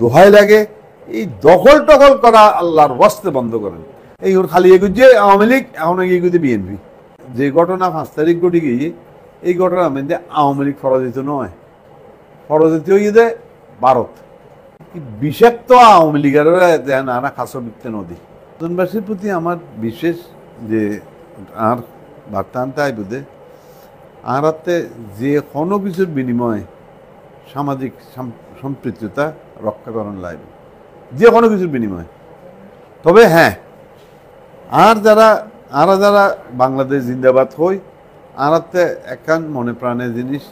দোহাই লাগে এই দখল টখল করা আল্লাহর ওয়াস্তে বন্ধ করেন। এই ওর খালি এগুজে আওয়ামী লীগ এখন এগুজে বিএনপি। যে ঘটনা 5 তারিখ ঘটে গিয়ে এই ঘটনার মধ্যে আওয়ামী লীগ পরাজিত নয়, পরাজিত হয়ে ভারত। বিষাক্ত আওয়ামী লীগের নানা খাসবিত্তে নদী জনবাসীর প্রতি আমার বিশেষ যে আর বার্তান্তায় বোধে আর হাতে যে কোনো কিছুর বিনিময়ে সামাজিক সম্পৃক্ততা রক্ষাকরণ লাগবে, যে কোনো কিছুর বিনিময়ে। তবে হ্যাঁ, আর যারা বাংলাদেশ জিন্দাবাদ হই আর হাতে একখান মনে প্রাণে জিনিস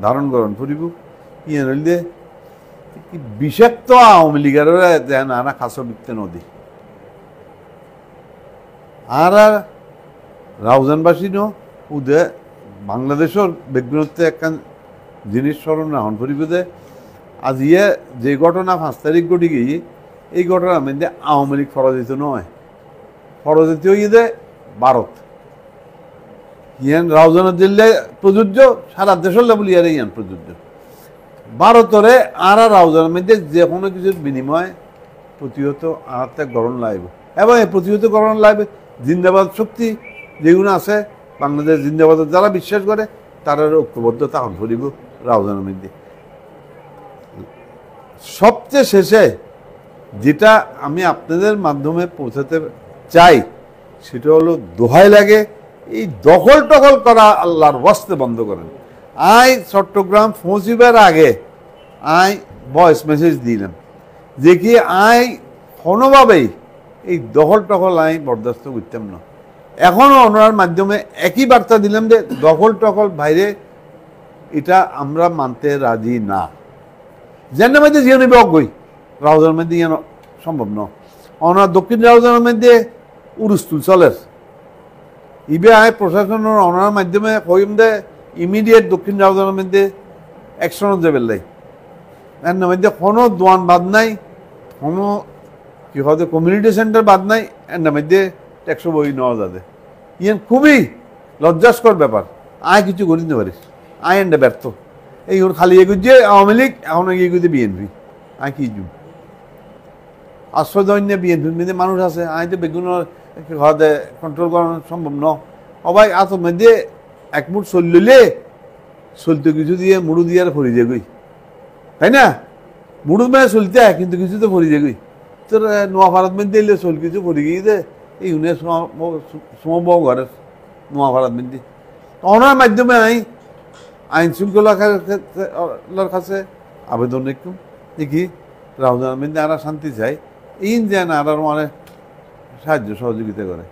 ধারণ করণ করিব ইয়ে নইলে বিষাক্ত আওয়ামী লীগের নানা খাসবিত্তে নদী আর রাউজানবাসী উদে বাংলাদেশের বেগুনতে একখান জিনিস স্মরণ রাহন করিব যে আজ ইয়ে যে ঘটনা 5 তারিখ ঘটে গিয়ে এই ঘটনার মধ্যে আওয়ামী লীগ পরাজিত নয়, পরাজিত হয়ে ভারত। ইয়ান রাউজানের জেলায় প্রযোজ্য, সারা দেশের লেভেল ইয়ান প্রযোজ্য। ভারতরে আর রাউজানের মধ্যে যে কোনো কিছুর বিনিময়ে প্রতিহত আত্মা গঠন লাগবে এবং এই প্রতিহত গঠন লাগবে জিন্দাবাদ শক্তি যেগুলো আছে বাংলাদেশ জিন্দাবাদের যারা বিশ্বাস করে তারা ঐক্যবদ্ধতা হন করিব রাউজানের মধ্যে। সবচেয়ে শেষে যেটা আমি আপনাদের মাধ্যমে পৌঁছাতে চাই সেটা হলো দোহাই লাগে এই দখল টখল করা আল্লাহর ওয়াস্তে বন্ধ করেন। চট্টগ্রাম পৌঁছিবার আগে ভয়েস মেসেজ দিলাম যে কি কোনোভাবেই এই দখল টখল বরদাস্ত করতাম না। এখনও ওনার মাধ্যমে একই বার্তা দিলাম যে দখল টখল বাইরে এটা আমরা মানতে রাজি না। যেন মধ্যে জিও নিবে অগই রাউজানের মধ্যে যেন সম্ভব ন। ওনার দক্ষিণ রাউজানের মধ্যে উরুস্তুল চলের ইবে প্রশাসনের ওনার মাধ্যমে কইম দে ইমিডিয়েট দক্ষিণ রাউজানের মধ্যে অ্যাকশনত যাবে লাই। এর মধ্যে কোনো দোয়ান বাদ নাই, কোনো কি হয়তো কমিউনিটি সেন্টার বাদ নাই, এর মধ্যে ট্যাক্স বই নেওয়া যাবে। ইয়ান খুবই লজ্জাস্কর ব্যাপার। কিছু করি নিতে পারিস এন্ডে ব্যর্থ। এই ওর খালি এগুজে আওয়ামী লীগ এখন এগুজে বিএনপি কি জুম আশ্রয় বিএনপির মধ্যে মানুষ আছে তো বেগুন ঘরে কন্ট্রোল করানো সম্ভব ন। সবাই আত মধ্যে একমুট চললে চলতে কিছু দিয়ে মুড়ু দিয়ে ফরি যাগই, তাই না? মুড়ু মেয়ে চলতে কিন্তু কিছু তো ফরি যাগই। তোর নোয়া ভারত মধ্যে এলে চল কিছু ফরি গিয়ে দে এই উনি সমবাও ঘরের নোয়া ভারত মধ্যে ওনার মাধ্যমে আইন শৃঙ্খলার কাছে আবেদন রাখুন দেখি রাউজানের মধ্যে আর শান্তি চাই এই যে আর মানে সাহায্য সহযোগিতা করে।